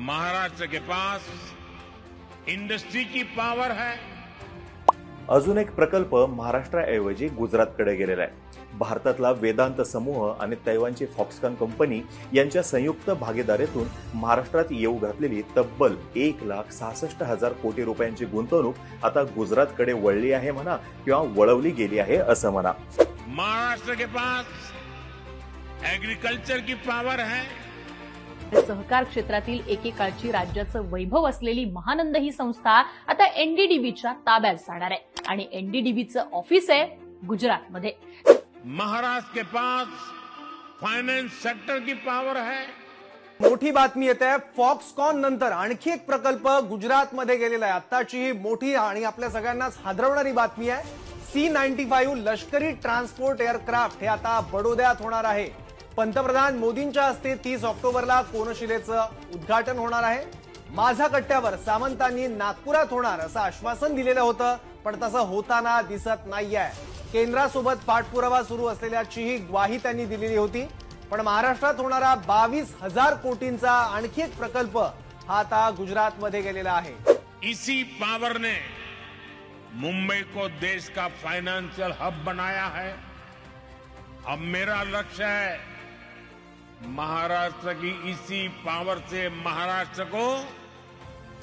महाराष्ट्र के pass industry की power है। अजून एक प्रकल्प महाराष्ट्राऐवजी गुजरातकडे गेलेला आहे। भारतातला वेदांत समूह आणि तैवानची फॉक्सकॉन कंपनी यांच्या संयुक्त भागीदारीतून महाराष्ट्रात येऊ घातलेली तब्बल 1,66,000 कोटी रुपयांची गुंतवणूक आता गुजरातकडे वळली आहे म्हणा किंवा वळवली गेली आहे असं म्हणा। महाराष्ट्र के पास एग्रीकल्चर की पावर है। सहकार क्षेत्रातील एकेकाळची राज्याचं वैभव असलेली महानंद ही संस्था आता एनडीडीबीच्या ताब्यात जाणार आहे आणि एनडीडीबीचं ऑफिस आहे गुजरातमध्ये। महाराष्ट्र के पास फाइनेंस सेक्टर की पावर है। मोठी बातमी येते फॉक्सकॉन नंतर आणखी एक प्रकल्प गुजरातमध्ये गेलेला आहे। आताची ही मोठी आणि आपल्या सगळ्यांनाच हादरवणारी बातमी आहे। C-95 लष्करी ट्रान्सपोर्ट एअरक्राफ्ट हे आता बडोद्यात होणार आहे। पंतप्रधान मोदींच्या हस्ते 30 ऑक्टोबरला कोनशिलेचं उद्घाटन होणार आहे। माझा कट्ट्यावर सामंतांनी नागपुरात होणार असं आश्वासन दिलेलं होतं, पण तसं होताना दिसत नाहीये। केंद्रासोबत पाठपुरावा सुरू असलेल्याची ही ग्वाही त्यांनी दिलेली होती, पण महाराष्ट्रात होणारा 22,000 कोटींचा आणखी एक प्रकल्प हा आता गुजरातमध्ये गेलेला आहे। इसी पावर ने मुंबई को देश का फाइनेंशियल हब बनाया है। अब मेरा लक्ष्य है महाराष्ट्र की इसी पावर से महाराष्ट्र को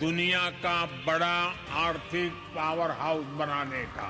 दुनिया का बड़ा आर्थिक पावर हाउस बनाने का।